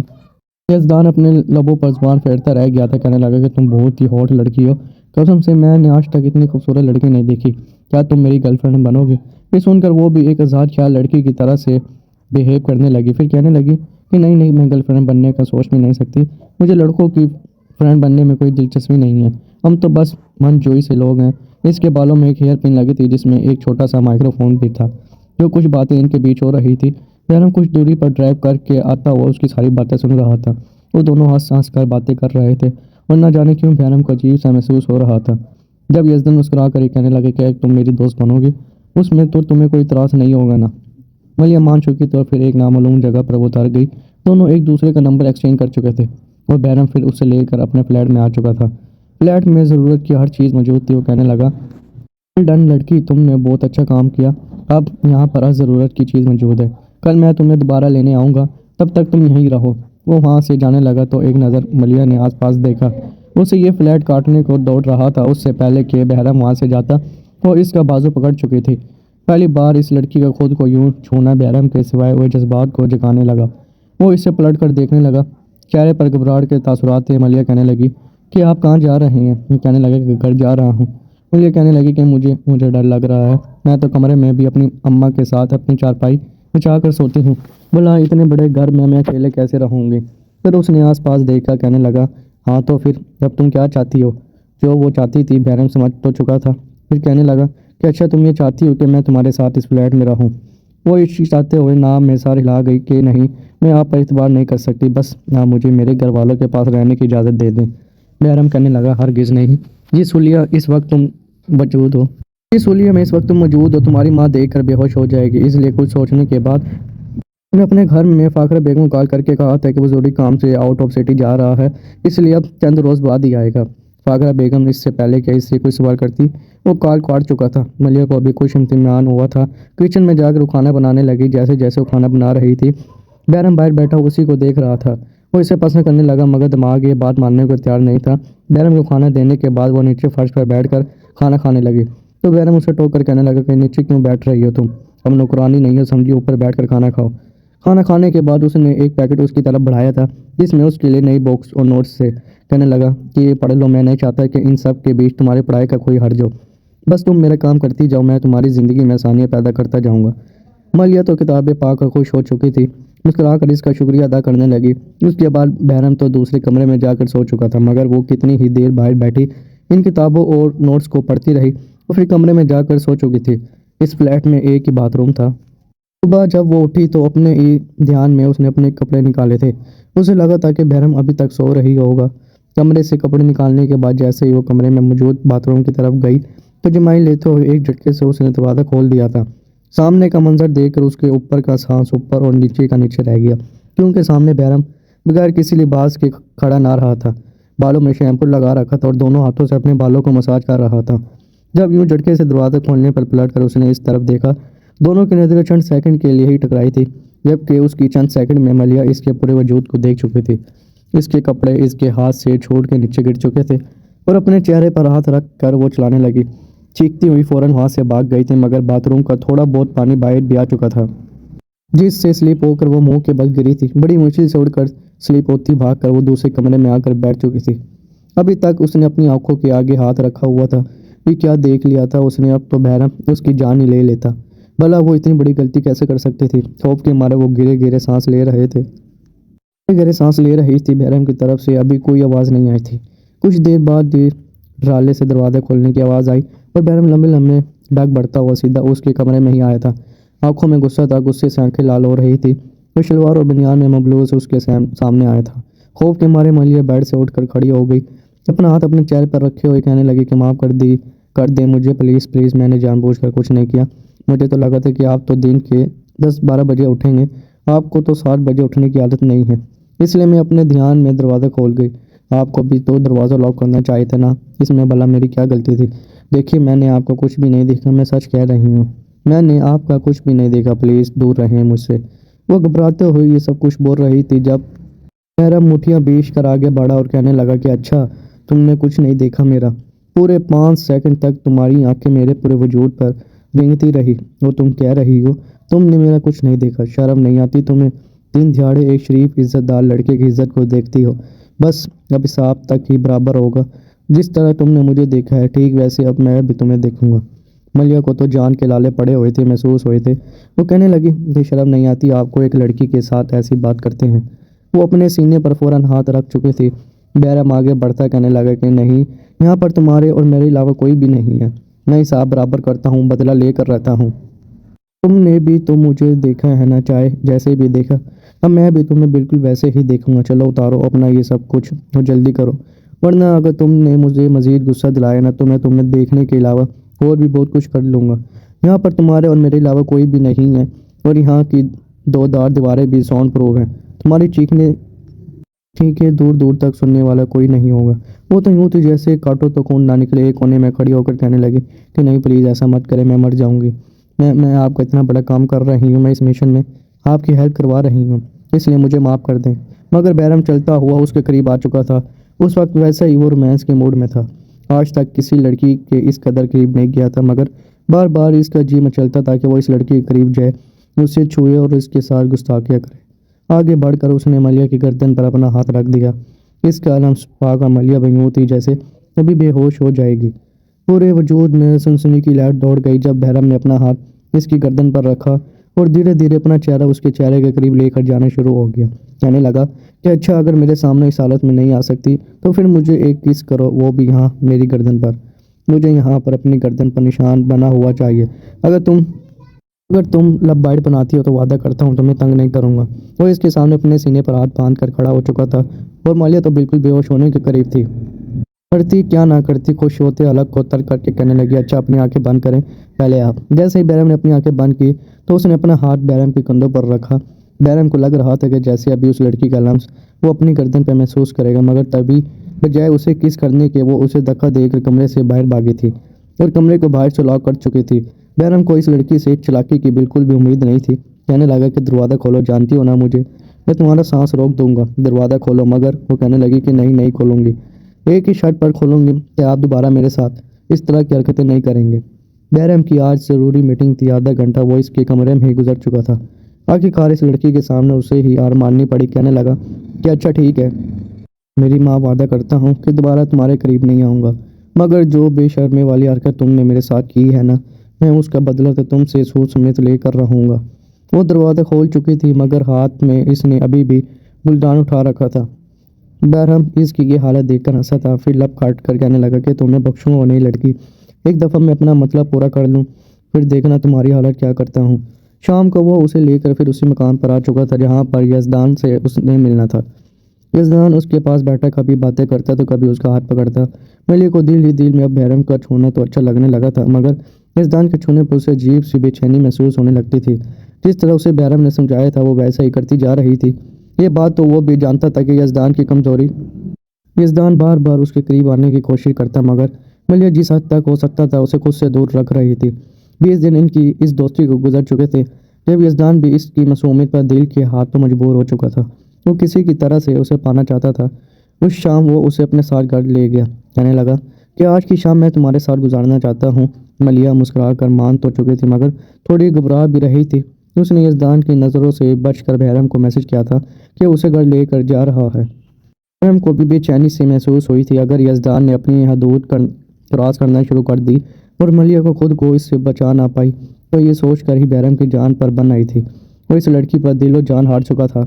[SPEAKER 1] یزدان اپنے لبوں پر زبان پھیرتا رہ گیا تھا۔ کہنے لگا کہ تم بہت ہی ہاٹ لڑکی ہو، قسم سے میں نے آج تک اتنی خوبصورت لڑکی نہیں دیکھی، کیا تم میری گرل فرینڈ بنو گی؟ یہ سن کر وہ بھی ایک آزاد خیال لڑکی کی طرح سے بیہیو کرنے لگی، پھر کہنے لگی کہ نہیں میں گرل فرینڈ بننے کا سوچ بھی نہیں سکتی، مجھے لڑکوں کی فرینڈ بننے میں کوئی دلچسپی نہیں ہے، ہم تو بس من جوئی سے لوگ ہیں۔ اس کے بالوں میں ایک ہیئر پن لگی تھی جس میں ایک چھوٹا سا مائکرو فون بھی تھا، جو کچھ باتیں ان کے بیچ ہو رہی تھی۔ بہرام کچھ دوری پر ڈرائیو کر کے آتا ہوا اس کی ساری باتیں سن رہا تھا۔ وہ دونوں ہنس ہنس کر باتیں کر رہے تھے اور نہ جانے کیوں بہرام کو عجیب سا محسوس ہو رہا تھا۔ جب یزدان مسکرا کر کہنے لگے کہ تم میری دوست بنو گی، اس میں تو تمہیں کوئی اعتراض نہیں ہوگا نا؟ ملیحہ مان چکی تو پھر ایک نامعلوم جگہ پر وہ اتر گئی۔ دونوں ایک دوسرے کا نمبر ایکسچینج کر چکے تھے اور بہرام پھر اسے لے کر اپنے فلیٹ میں آ چکا تھا۔ فلیٹ میں ضرورت کی ہر چیز موجود تھی۔ وہ کہنے لگا ویل ڈن لڑکی، تم نے بہت اچھا کام کیا، اب یہاں پر ہر ضرورت کی چیز موجود ہے، کل میں تمہیں دوبارہ لینے آؤں گا، تب تک تم یہیں رہو۔ وہ وہاں سے جانے لگا تو ایک نظر ملیحہ نے آس پاس دیکھا، اسے یہ فلیٹ کاٹنے کو دوڑ رہا تھا۔ اس سے پہلے کہ بہرام وہاں سے جاتا وہ اس کا بازو پکڑ چکی تھی۔ پہلی بار اس لڑکی کا خود کو یوں چھونا بہرام کے سوائے وہ جذبات کو جگانے لگا۔ وہ اسے پلٹ کر دیکھنے لگا، چہرے پر گھبراہٹ کے تاثرات تھے۔ ملیحہ کہنے لگی کہ آپ کہاں جا رہے ہیں؟ وہ کہنے لگا کہ گھر جا رہا ہوں۔ ملیحہ کہنے لگی کہ مجھے ڈر لگ رہا ہے، میں تو کمرے میں بھی اپنی اماں کے ساتھ اپنی چارپائی بچھا کر سوتی ہوں، بھلا اتنے بڑے گھر میں اکیلے کیسے رہوں گی؟ پھر اس نے آس پاس دیکھا، کہنے لگا ہاں تو پھر اب تم کیا چاہتی ہو؟ جو وہ چاہتی تھی بہرام سمجھ تو چکا تھا۔ پھر کہنے لگا کہ اچھا تم یہ چاہتی ہو کہ میں تمہارے ساتھ اس فلیٹ میں رہوں؟ وہ چاہتے ہوئے نام میں سار ہلا گئی کہ نہیں، میں آپ پر اعتبار نہیں کر سکتی، بس آپ مجھے میرے گھر والوں کے پاس رہنے کی اجازت دے دیں۔ بہرام کہنے لگا ہرگز نہیں، جس حلیہ اس وقت تم موجود ہو تمہاری ماں دیکھ کر بے ہوش ہو جائے گی، اس لیے کچھ سوچنے کے بعد میں اپنے گھر میں فاخرہ بیگم کو کال کر کے کہا تھا کہ وہ ضروری کام سے آؤٹ آف سٹی جا رہا ہے، اس لیے اب چند روز بعد ہی آئے گا۔ فاخرہ بیگم اس سے پہلے کہ اس سے کوئی سوال کرتی وہ کال کاٹ چکا تھا۔ ملیحہ کو ابھی کچھ اطمینان ہوا تھا۔ کچن میں جا کر وہ کھانا بنانے لگی۔ جیسے جیسے وہ کھانا بنا رہی تھی بہرام باہر بیٹھا اسی کو دیکھ رہا تھا۔ وہ اسے پسند کرنے لگا مگر دماغ یہ بات ماننے کو تیار نہیں تھا۔ بہرام کو کھانا دینے کے بعد وہ نیچے فرش پر بیٹھ کر کھانا کھانے لگی تو بہرام اسے ٹوک کر کہنے لگا کہ نیچے کیوں بیٹھ رہی ہو تم، اب نوکرانی نہیں ہو سمجھی، اوپر بیٹھ کر کھانا کھاؤ۔ کھانا کھانے کے بعد اس نے ایک پیکٹ اس کی طرف بڑھایا تھا جس میں اس کے لیے نئی بکس اور نوٹس سے کہنے لگا کہ یہ پڑھ لو، میں نہیں چاہتا کہ ان سب کے بیچ تمہاری پڑھائی کا کوئی حرج ہو، بس تم میرا کام کرتی جاؤ، میں تمہاری زندگی میں آسانیاں پیدا کرتا جاؤں گا۔ مالیہ تو کتابیں پا کر خوش ہو چکی تھی، مسکرا کر اس کا شکریہ ادا کرنے لگی۔ اس کے بعد بہرام تو دوسرے کمرے میں جا کر سو چکا تھا، مگر وہ کتنی ہی دیر باہر بیٹھی ان کتابوں اور نوٹس کو پڑھتی رہی اور پھر کمرے میں جا کر سو چکی تھی۔ اس فلیٹ میں ایک ہی باتھ روم تھا۔ صبح جب وہ اٹھی تو اپنے ہی دھیان میں اس نے اپنے کپڑے نکالے تھے۔ اسے لگا تھا کہ بہرام ابھی تک سو رہی ہوگا۔ کمرے سے کپڑے نکالنے کے بعد جیسے ہی وہ کمرے میں موجود باتھ روم کی طرف گئی تو جمائی لیتے ہوئے ایک جھٹکے سے اس نے دروازہ کھول دیا تھا۔ سامنے کا منظر دیکھ کر اس کے اوپر کا سانس اوپر اور نیچے کا نیچے رہ گیا، کیونکہ سامنے بہرام بغیر کسی لباس کے کھڑا نہ رہا تھا، بالوں میں شیمپو لگا رکھا تھا اور دونوں ہاتھوں سے اپنے بالوں کو مساج کر رہا تھا۔ جب یوں جھٹکے سے دروازہ کھولنے پر پلٹ کر اس نے اس طرف دیکھا، دونوں کی نظریں چند سیکنڈ کے لیے ہی ٹکرائی تھی، جبکہ اس کی چند سیکنڈ میں مالیہ اس کے پورے وجود کو دیکھ چکی تھی۔ اس کے کپڑے اس کے ہاتھ سے چھوٹ کے نیچے گر چکے تھے اور اپنے چہرے پر ہاتھ رکھ کر وہ چلانے لگی۔ چیختی ہوئی فوراً وہاں سے بھاگ گئی تھی، مگر باتھ روم کا تھوڑا بہت پانی باہر بھی آ چکا تھا، جس سے سلپ ہو کر وہ منہ کے بل گری تھی۔ بڑی مشکل سے اڑ کر سلپ ہوتی بھاگ کر وہ دوسرے کمرے میں آ کر بیٹھ چکی تھی۔ ابھی تک اس نے اپنی آنکھوں کے آگے ہاتھ رکھا ہوا تھا، یہ کیا دیکھ لیا تھا اس نے؟ اب تو بہرام اس کی جان ہی لے لیتا۔ بھلا وہ اتنی بڑی غلطی کیسے کر سکتی تھی؟ خوف کے مارے وہ گرے گرے سانس لے رہے تھے، گہرے سانس لے رہی تھی۔ بہرام کی طرف سے ابھی کوئی آواز نہیں آئی تھی۔ کچھ دیر بعد ڈرالے سے دروازہ کھولنے کی آواز آئی اور بہرام لمبے لمبے ڈگ بڑھتا ہوا سیدھا اس کے کمرے میں ہی آیا تھا۔ آنکھوں میں غصہ تھا، غصے سے آنکھیں لال ہو رہی تھی۔ وہ شلوار اور بنیان میں ملبوس اس کے سامنے آیا تھا۔ خوف کے مارے مالیہ بیڈ سے اٹھ کر کھڑی ہو گئی، اپنا ہاتھ اپنے چہرے پر رکھے ہوئے کہنے لگی کہ معاف کر دیں مجھے پلیز پلیز، میں نے جان بوجھ کر کچھ نہیں کیا۔ مجھے تو لگا تھا کہ آپ تو دن کے 10-12 بجے اٹھیں گے، آپ کو تو 7 بجے اٹھنے کی عادت نہیں ہے، اس لیے میں اپنے دھیان میں دروازہ کھول گئی۔ آپ کو بھی تو دروازہ لاک کرنا چاہیے تھا نا، اس میں بھلا میری کیا غلطی تھی؟ دیکھیے میں نے آپ کو کچھ بھی نہیں دیکھا، میں سچ کہہ رہی ہوں، میں نے آپ کا کچھ بھی نہیں دیکھا، پلیز دور رہیں مجھ سے۔ وہ گھبراتے ہوئے یہ سب کچھ بول رہی تھی جب بہرام مٹھیاں بیچ کر آگے بڑھا اور کہنے لگا کہ اچھا تم نے کچھ نہیں دیکھا میرا؟ پورے 5 سیکنڈ تک تمہاری آنکھیں میرے پورے وجود پر رینگتی رہی اور تم کہہ رہی ہو تم نے میرا کچھ نہیں دیکھا؟ شرم نہیں آتی تمہیں؟ دن دہاڑے ایک شریف عزت دار لڑکے کی عزت کو دیکھتی ہو، بس اب حساب تک ہی برابر ہوگا۔ جس طرح تم نے مجھے دیکھا ہے ٹھیک ویسے اب میں بھی تمہیں دیکھوں گا۔ مالیہ کو تو جان کے لالے پڑے ہوئے تھے، محسوس ہوئے تھے۔ وہ کہنے لگی کہ شرم نہیں آتی آپ کو؟ ایک لڑکی کے ساتھ ایسی بات کرتے ہیں؟ وہ اپنے سینے پر فوراً ہاتھ رکھ چکی تھی۔ بہرام آگے بڑھتا کہنے لگا کہ نہیں، یہاں پر تمہارے اور میرے علاوہ کوئی بھی نہیں ہے، میں حساب برابر کرتا ہوں، بدلہ لے کر رہتا ہوں۔ تم نے بھی تو مجھے دیکھا ہے نا، چاہے جیسے بھی دیکھا، اب میں بھی تمہیں بالکل ویسے ہی دیکھوں گا۔ چلو اتارو اپنا یہ سب کچھ اور جلدی کرو، ورنہ اگر تم نے مجھے مزید غصہ دلایا نا تو میں تمہیں دیکھنے کے علاوہ اور بھی بہت کچھ کر لوں گا۔ یہاں پر تمہارے اور میرے علاوہ کوئی بھی نہیں ہے اور یہاں کی 2 دار دیواریں بھی ساؤنڈ پروف ہیں، تمہاری چیخیں دور دور تک سننے والا کوئی نہیں ہوگا۔ وہ تو یوں تھی جیسے کاٹو تو خون نہ نکلے، ایک کونے میں کھڑی ہو کر کہنے لگی کہ نہیں پلیز ایسا مت کرے، میں مر جاؤں گی۔ میں آپ کا اتنا بڑا کام کر رہی ہوں، میں اس مشن میں آپ کی ہیلپ کروا رہی ہوں، اس لیے مجھے معاف کر دیں۔ مگر بہرام چلتا ہوا اس کے قریب آ چکا تھا۔ اس وقت ویسے ہی وہ رومانس کے موڈ میں تھا، آج تک کسی لڑکی کے اس قدر قریب نہیں گیا تھا، مگر بار بار اس کا جی مچلتا تھا کہ وہ اس لڑکی کے قریب جائے، اسے چھوئے اور اس کے ساتھ گستاخیاں کرے۔ آگے بڑھ کر اس نے مالیہ کی گردن پر اپنا ہاتھ رکھ دیا۔ اس کا لمس پا کر مالیہ بھی یوں تھی جیسے ابھی بے ہوش ہو جائے گی۔ پورے وجود میں سنسنی کی لہر دوڑ گئی جب بہرام نے اپنا ہاتھ اس کی گردن پر رکھا اور دھیرے دھیرے اپنا چہرہ اس کے چہرے کے قریب لے کر جانا شروع ہو گیا۔ کہنے لگا کہ اچھا اگر میرے سامنے اس حالت میں نہیں آ سکتی تو پھر مجھے ایک کس کرو، وہ بھی یہاں میری گردن پر۔ مجھے یہاں پر اپنی گردن پر نشان بنا ہوا چاہیے۔ اگر تم لب بائٹ بناتی ہو تو وعدہ کرتا ہوں تمہیں تنگ نہیں کروں گا۔ وہ اس کے سامنے اپنے سینے پر ہاتھ باندھ کر کھڑا ہو چکا تھا اور مالیہ تو بالکل بے ہوش ہونے کے قریب تھی۔ کرتی کیا نہ کرتی، خوش ہوتے حلق کو تر کر کے کہنے لگی اچھا اپنی آنکھیں بند کریں پہلے آپ۔ جیسے ہی بہرام نے اپنی آنکھیں بند کی تو اس نے اپنا ہاتھ بہرام کے کندھوں پر رکھا۔ بہرام کو لگ رہا تھا کہ جیسے ابھی اس لڑکی کا لمس وہ اپنی گردن پہ محسوس کرے گا، مگر تبھی بجائے اسے کس کرنے کے وہ اسے دھکا دے کر کمرے سے باہر بھاگی تھی اور کمرے کو باہر سے لاک کر چکی تھی۔ بہرام کو اس لڑکی سے چالاکی کی بالکل بھی امید نہیں تھی۔ کہنے لگا کہ دروازہ کھولو، جانتی ہو نا مجھے، میں تمہارا سانس روک دوں گا، دروازہ کھولو۔ مگر وہ کہنے لگی کہ نہیں کھولوں گی، ایک ہی شرط پر کھولوں گی کہ آپ دوبارہ میرے ساتھ اس طرح کی حرکتیں نہیں کریں گے۔ بہرام کی آج ضروری میٹنگ تھی، آدھا گھنٹہ وہ اس کے کمرے میں ہی گزر چکا تھا۔ آخرکار اس لڑکی کے سامنے اسے ہی ہار ماننی پڑی۔ کہنے لگا کہ اچھا ٹھیک ہے، میری ماں وعدہ کرتا ہوں کہ دوبارہ تمہارے قریب نہیں آؤں گا، مگر جو بے شرمی والی حرکت تم نے میرے ساتھ کی ہے نا، میں اس کا بدلہ تو تم سے سود سمیت لے کر رہوں گا۔ وہ دروازہ کھول چکی تھی مگر ہاتھ میں اس نے ابھی بھی گلدان اٹھا رکھا تھا۔ بہرحال اس کی یہ حالت دیکھ کر ہنسا تھا، پھر لب کاٹ کر کہنے لگا کہ تمہیں بخشوں گا نہیں لڑکی، ایک دفعہ میں اپنا مطلب پورا کر لوں، پھر دیکھنا تمہاری حالت کیا کرتا ہوں۔ شام کو وہ اسے لے کر پھر اسی مکان پر آ چکا تھا جہاں پر یزدان سے اس نے ملنا تھا۔ یزدان اس کے پاس بیٹھا کبھی باتیں کرتا تو کبھی اس کا ہاتھ پکڑتا۔ ملیح کو دل ہی دل میں اب بہرام کا چھونا تو اچھا لگنے لگا تھا، مگر یزدان کے چھونے پر اسے عجیب سی بے چینی محسوس ہونے لگتی تھی۔ جس طرح اسے بہرام نے سمجھایا تھا وہ ویسا ہی کرتی جا رہی تھی۔ یہ بات تو وہ بھی جانتا تھا کہ یزدان کی کمزوری، یزدان بار بار اس کے قریب آنے کی کوشش کرتا، مگر ملیح جس حد تک ہو سکتا تھا اسے خود سے دور رکھ رہی تھی۔ 20 دن ان کی اس دوستی کو گزر چکے تھے جب یزدان بھی اس کی معصومیت پر دل کے ہاتھوں مجبور ہو چکا تھا۔ وہ کسی کی طرح سے اسے پانا چاہتا تھا۔ اس شام وہ اسے اپنے ساتھ گھر لے گیا، کہنے لگا کہ آج کی شام میں تمہارے ساتھ گزارنا چاہتا ہوں۔ ملیح مسکرا کر مان تو چکی تھی مگر تھوڑی گھبرا بھی رہی تھی۔ اس نے یزدان کی نظروں سے بچ کر بہرام کو میسج کیا تھا کہ اسے گھر لے کر جا رہا ہے۔ بہرام کو بھی بے چینی سے محسوس ہوئی تھی، اگر یزدان نے اپنی حدود کراس کرنا شروع کر دی اور ملیح کو خود کو اس سے بچا نہ پائی تو یہ سوچ کر ہی بہرام کی جان پر بن آئی تھی۔ وہ اس لڑکی پر دل و جان ہار چکا تھا۔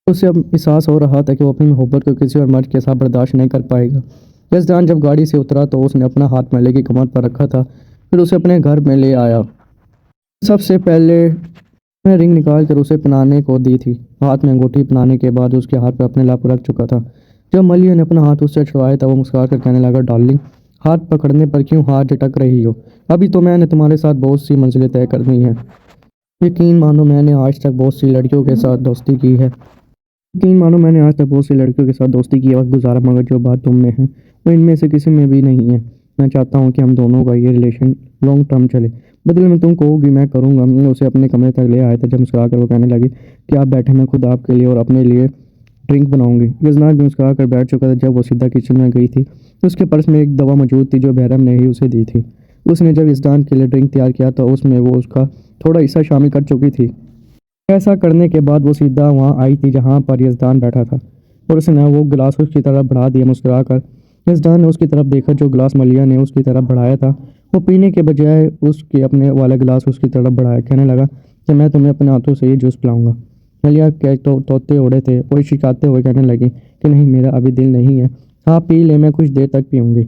[SPEAKER 1] اسے اب احساس ہو رہا تھا کہ وہ اپنی محبت کو کسی اور مرد کے ساتھ برداشت نہیں کر پائے گا۔ یزدان جب گاڑی سے اترا تو اس نے اپنا ہاتھ ملیح کی کمر پر رکھا تھا، پھر اسے اپنے گھر میں لے آیا۔ سب سے پہلے میں رنگ نکال کر اسے پہنانے کو دی تھی۔ ہاتھ میں انگوٹھی پہنانے کے بعد اس کے ہاتھ پر اپنے لب رکھ چکا تھا۔ جب ملیح نے اپنا ہاتھ اس سے چھڑوایا تھا وہ مسکرا کر کہنے لگا، ڈارلنگ، ہاتھ پکڑنے پر کیوں ہاتھ جھٹک رہی ہو؟ ابھی تو میں نے تمہارے ساتھ بہت سی منزلیں طے کرنی ہیں۔ یقین مانو میں نے آج تک بہت سی لڑکیوں کے ساتھ دوستی کی ہے، وقت گزارا، مگر جو بات تم میں ہے وہ ان میں سے کسی میں بھی نہیں ہے۔ میں چاہتا ہوں کہ ہم دونوں کا یہ ریلیشن لانگ ٹرم چلے، بدلے میں تم کہو گی میں کروں گا۔ میں اسے اپنے کمرے تک لے آیا تھا جب مسکرا کر وہ کہنے لگی کہ آپ بیٹھے، میں خود آپ کے لیے اور اپنے لیے ڈرنک بناؤں گی۔ یزدان بھی مسکرا کر بیٹھ چکا تھا۔ جب وہ سیدھا کچن میں گئی تھی تو اس کے پرس میں ایک دوا موجود تھی جو بہرام نے ہی اسے دی تھی۔ اس نے جب یزدان کے لیے ڈرنک تیار کیا تو اس میں وہ اس کا تھوڑا حصہ شامل کر چکی تھی۔ ایسا کرنے کے بعد وہ سیدھا وہاں آئی تھی جہاں پر یزدان بیٹھا تھا اور اس نے وہ گلاس اس کی طرف بڑھا دیا۔ مسکرا کر یزدان نے اس کی طرف دیکھا، جو گلاس ملیح نے اس کی طرف بڑھایا تھا وہ پینے کے بجائے اس کے اپنے والا گلاس اس کی طرف بڑھایا، کہنے لگا کہ میں تمہیں اپنے ہاتھوں سے یہ جوس پلاؤں گا۔ ملیح کے تو طوطے اڑے تھے، وہ شکاتے ہوئے کہنے لگی کہ نہیں، میرا ابھی دل نہیں ہے، ہاں پی لے، میں کچھ دیر تک پیوں گی۔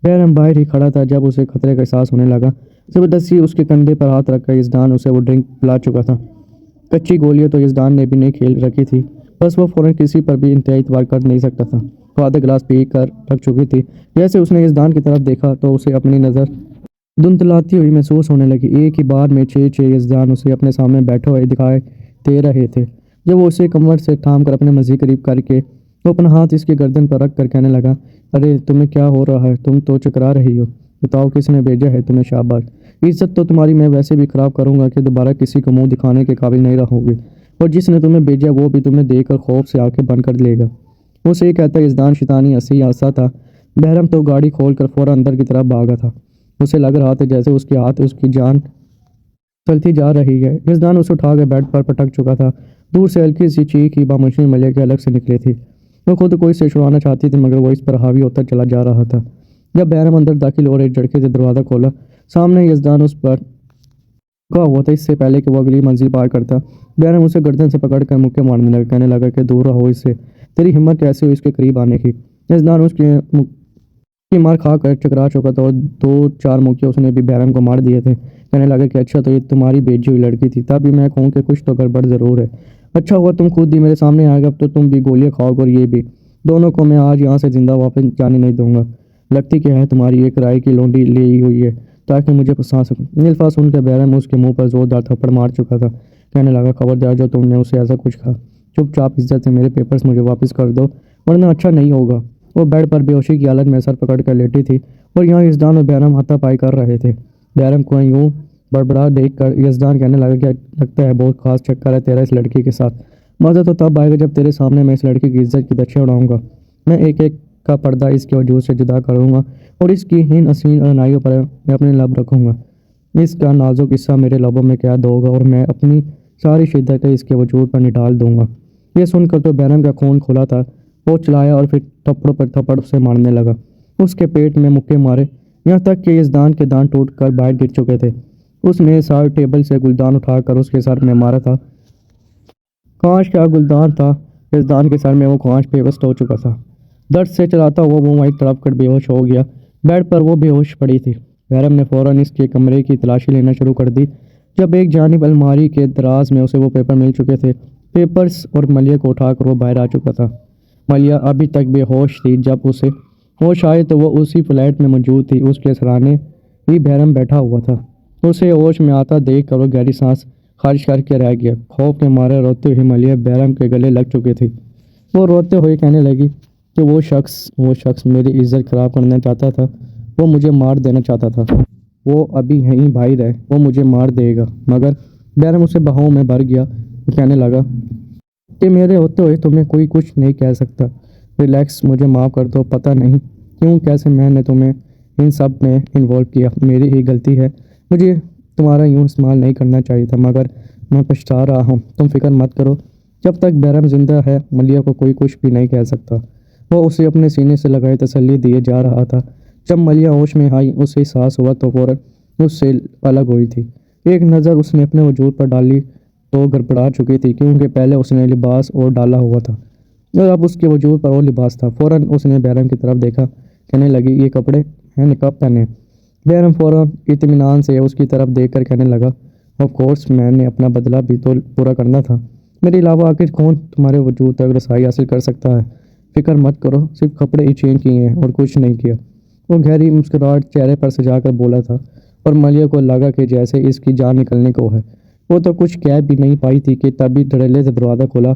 [SPEAKER 1] بہرام باہر ہی کھڑا تھا۔ جب اسے خطرے کا احساس ہونے لگا زبردستی اس کے کندھے پر ہاتھ رکھ کر یزدان اسے وہ ڈرنک پلا چکا تھا۔ کچی گولیاں تو یزدان نے بھی نہیں کھیل رکھی تھی، بس وہ فوراً کسی پر بھی انتہائی اعتبار کر نہیں سکتا تھا۔ وہ آدھا گلاس پی کر رکھ چکی تھی۔ جیسے اس نے یزدان کی طرف دیکھا تو اسے اپنی نظر دھندلاتی ہوئی محسوس ہونے لگی۔ ایک ہی بار میں 6 یزدان اسے اپنے سامنے بیٹھے ہوئے دکھائی دے رہے تھے۔ جب وہ اسے کمر سے تھام کر اپنے مزید قریب کر کے وہ اپنا ہاتھ اس کی گردن پر رکھ کر کہنے لگا، ارے تمہیں کیا ہو رہا ہے؟ تم تو چکرا رہی ہو، بتاؤ کس نے بھیجا ہے تمہیں؟ شاباش، عزت تو تمہاری میں ویسے بھی خراب کروں گا کہ دوبارہ کسی کو منہ دکھانے کے قابل نہیں رہو گے، اور جس نے تمہیں بھیجا وہ بھی تمہیں دیکھ کر خوف سے آنکھیں بند کر لے گا۔ اسے یہ کہتا یزدان شیطانی ہنسا تھا۔ بہرام تو گاڑی کھول کر فوراً اندر کی طرف بھاگا تھا۔ اسے لگ رہا تھا جیسے اس کے ہاتھ اس کی جان چلتی جا رہی ہے۔ یزدان اسے اٹھا کے بیڈ پر پٹک چکا تھا۔ دور سے ہلکی سی چیخ کی بامشنی ملیح کے الگ سے نکلی تھی۔ وہ خود کو اس سے چھڑوانا چاہتی تھی مگر وہ اس پر حاوی ہوتا چلا جا رہا تھا۔ جب بہرام اندر داخل ہو رہے جھٹکے سے دروازہ کھولا، سامنے یزدان اس پر رکا ہوا تھا۔ اس سے پہلے کہ وہ اگلی منزل پار کرتا، بہرام اسے گردن سے پکڑ کر مکے مارنے لگا، کہنے لگا کہ دور رہو اس سے، تیری ہمت کیسے ہوئی اس کے قریب آنے کی؟ یزدان اس کی مار کھا کر چکرا چکا تھا اور 2-4 مکے اس نے بھی بہرام کو مار دیے تھے۔ کہنے لگا کہ اچھا تو یہ تمہاری بھیجی ہوئی لڑکی تھی، تب بھی میں کہوں کہ کچھ تو گڑبڑ ضرور ہے۔ اچھا ہوا تم خود ہی میرے سامنے آ گئے، اب تو تم بھی گولیاں کھاؤ گے اور یہ بھی، دونوں کو میں آج یہاں سے زندہ واپس جانے نہیں دوں گا۔ لگتی کہ ہے تمہاری ایک رائے کی لونڈی لی ہوئی ہے تاکہ مجھے پھنسا سکوں۔ یہ الفاظ سن کر بہرام اس کے منہ پر زوردار تھپڑ مار چکا تھا۔ کہنے لگا خبردار جو تم نے اسے ایسا کچھ کہا، چپ چاپ عزت سے میرے پیپرز مجھے واپس کر دو ورنہ اچھا نہیں ہوگا۔ وہ بیڈ پر بے ہوشی کی حالت میں سر پکڑ کر لیٹی تھی اور یہاں یزدان اور بہرام ہاتھا پائی کر رہے تھے۔ بہرام کو یوں بڑبڑا دیکھ کر یزدان کہنے لگا کہ لگتا ہے بہت خاص چکر ہے تیرا اس لڑکی کے ساتھ، مزہ تو تب آئے گا جب تیرے سامنے میں اس لڑکی کی عزت کی دچے اڑاؤں گا۔ میں ایک ایک کا پردہ اس کے وجود سے جدا کروں گا اور اس کی ہین حسین رعنائیوں پر میں اپنے لب رکھوں گا۔ اس کا نازک حصہ میرے لبوں میں قید ہوگا اور میں اپنی ساری شدتیں اس کے وجود پر نڈال دوں گا۔ یہ سن کر تو بہرام کا خون کھلا تھا، وہ چلایا اور پھر تھپڑوں پر تھپڑ اسے مارنے لگا۔ اس کے پیٹ میں مکے مارے، یہاں تک کہ اس دان کے دان ٹوٹ کر باہر گر چکے تھے۔ اس نے سائڈ ٹیبل سے گلدان اٹھا کر اس کے سر میں مارا تھا۔ کانچ کا گلدان تھا، اس دان کے سر میں وہ کانچ پیوست ہو چکا تھا۔ درد سے چلاتا ہوا وہ وہیں تڑپ کر بے ہوش ہو گیا۔ بیڈ پر وہ بے ہوش پڑی تھی۔ بہرام نے فوراً اس کے کمرے کی تلاشی لینا شروع کر دی۔ جب ایک جانب الماری کے دراز میں اسے وہ پیپر مل چکے تھے، پیپرز اور ملیہ کو اٹھا کر وہ باہر آ چکا تھا۔ ملیہ ابھی تک بے ہوش تھی۔ جب اسے ہوش آئے تو وہ اسی فلیٹ میں موجود تھی، اس کے سرانے ہی بہرام بیٹھا ہوا تھا۔ اسے ہوش میں آتا دیکھ کر وہ گہری سانس خارج کر کے رہ گیا۔ خوف کے مارے روتے ہوئے ملیہ بہرام کے گلے لگ چکی تھی۔ وہ روتے ہوئے کہنے لگی کہ وہ شخص میری عزت خراب کرنا چاہتا تھا، وہ مجھے مار دینا چاہتا تھا۔ وہ ابھی یہیں باہر ہے، وہ مجھے مار دے گا۔ مگر بہرام اسے بہاؤں میں بھر گیا۔ وہ کہنے لگا کہ میرے ہوتے ہوئے تمہیں کوئی کچھ نہیں کہہ سکتا، ریلیکس، مجھے معاف کر دو۔ پتہ نہیں کیوں کیسے میں نے تمہیں ان سب میں انوالو کیا، میری ہی غلطی ہے، مجھے تمہارا یوں استعمال نہیں کرنا چاہیے تھا، مگر میں پچھتا رہا ہوں۔ تم فکر مت کرو، جب تک بہرام زندہ ہے ملیہ کو کوئی کچھ بھی نہیں کہہ سکتا۔ وہ اسے اپنے سینے سے لگائے تسلی دیے جا رہا تھا۔ جب ملیہ ہوش میں آئی، اسے احساس ہوا تو فوراً اس سے الگ ہوئی تھی۔ ایک نظر اس نے اپنے وجود پر ڈالی تو گڑبڑا چکی تھی، کیونکہ پہلے اس نے لباس اور ڈالا ہوا تھا اور اب اس کے وجود پر اور لباس تھا۔ فوراً اس نے بہرام کی طرف دیکھا، کہنے لگی یہ کپڑے ہیں نقاب پہنے؟ بہرام فوراً اطمینان سے اس کی طرف دیکھ کر کہنے لگا آف کورس، میں نے اپنا بدلہ بھی تو پورا کرنا تھا، میرے علاوہ آخر کون تمہارے وجود تک رسائی حاصل کر سکتا ہے؟ فکر مت کرو، صرف کپڑے ہی چینج کیے ہیں اور کچھ نہیں کیا۔ وہ گہری مسکراہٹ چہرے پر سجا کر بولا تھا اور ملیہ کو لگا کہ جیسے اس کی جان نکلنے کو ہے۔ وہ تو کچھ کہہ بھی نہیں پائی تھی کہ تبھی دھڑلے سے دروازہ کھلا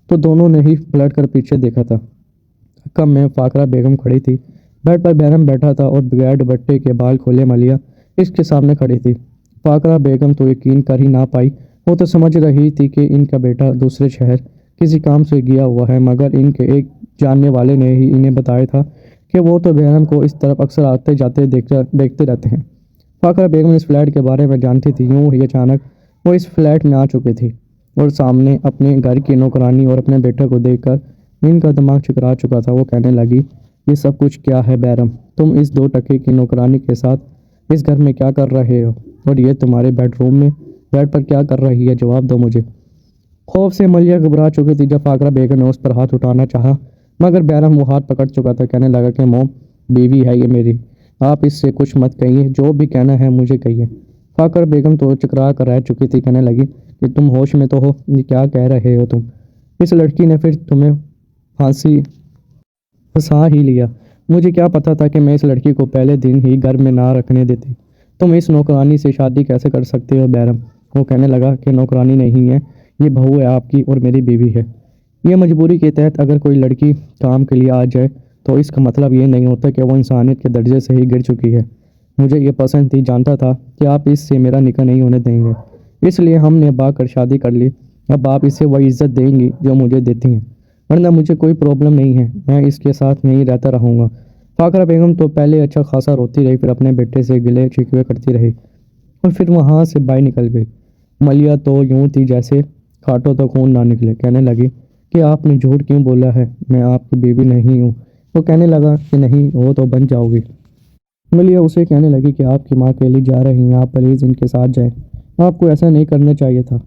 [SPEAKER 1] تو دونوں نے ہی پلٹ کر پیچھے دیکھا تھا۔ حکم میں فاقرہ بیگم کھڑی تھی۔ بیڈ پر بہرام بیٹھا تھا اور بغیر دوپٹے کے بال کھولے ملیہ اس کے سامنے کھڑی تھی۔ فاقرہ بیگم تو یقین کر ہی نہ پائی، وہ تو سمجھ رہی تھی کہ ان کا بیٹا دوسرے شہر کسی کام سے گیا ہوا ہے، مگر ان کے ایک جاننے والے نے ہی انہیں بتایا تھا کہ وہ تو بہرام کو اس طرف اکثر آتے جاتے دیکھتے رہتے ہیں۔ فاقرہ بیگم اس فلیٹ کے بارے میں جانتی تھی، یوں ہی اچانک وہ اس فلیٹ میں آ چکی تھی اور سامنے اپنے گھر کی نوکرانی اور اپنے بیٹے کو دیکھ کر ان کا دماغ چکرا چکا تھا۔ وہ کہنے لگی یہ سب کچھ کیا ہے بہرام؟ تم اس 2 ٹکے کی نوکرانی کے ساتھ اس گھر میں کیا کر رہے ہو؟ اور یہ تمہارے بیڈ روم میں بیڈ پر کیا کر رہی ہے؟ جواب دو مجھے۔ خوف سے ملیہ گھبرا چکی تھی۔ جب فاقرہ بیگم نے اس پر ہاتھ اٹھانا چاہا مگر بہرام وہ ہاتھ پکڑ چکا تھا۔ کہنے لگا کہ موم، بیوی ہے یہ میری، آپ اس سے کچھ مت کہیے، جو بھی کہنا ہے مجھے کہیے۔ فاقرہ بیگم تو چکرا کر رہ چکی تھی۔ کہنے لگی کہ تم ہوش میں تو ہو، یہ کیا کہہ رہے ہو تم؟ اس لڑکی نے پھر تمہیں پھنسا ہی لیا۔ مجھے کیا پتا تھا کہ میں اس لڑکی کو پہلے دن ہی گھر میں نہ رکھنے دیتی۔ تم اس نوکرانی سے شادی کیسے کر سکتے ہو بہرام؟ وہ کہنے لگا کہ نوکرانی نہیں ہے، یہ بہو ہے آپ کی اور میری بیوی ہے۔ یہ مجبوری کے تحت اگر کوئی لڑکی کام کے لیے آ جائے تو اس کا مطلب یہ نہیں ہوتا کہ وہ انسانیت کے درجے سے ہی گر چکی ہے۔ مجھے یہ پسند تھی، جانتا تھا کہ آپ اس سے میرا نکاح نہیں ہونے دیں گے، اس لیے ہم نے با کر شادی کر لی۔ اب آپ اسے وہی عزت دیں گی جو مجھے دیتی ہیں، ورنہ مجھے کوئی پرابلم نہیں ہے، میں اس کے ساتھ یہیں رہتا رہوں گا۔ فاقرہ بیگم تو پہلے اچھا خاصا روتی رہی، پھر اپنے بیٹے سے گلے شکوے کرتی رہی اور پھر وہاں سے باہر نکل گئی۔ ملیہ تو یوں تھی جیسے کھاٹو تو خون نہ نکلے۔ کہنے لگی کہ آپ نے جھوٹ کیوں بولا ہے، میں آپ کی بیوی نہیں ہوں۔ وہ کہنے لگا کہ نہیں ہو تو بن جاؤ گی۔ ملیہ اسے کہنے لگی کہ آپ کی ماں اکیلی جا رہی ہیں، آپ پلیز ان کے ساتھ جائیں، آپ کو ایسا نہیں کرنا چاہیے تھا۔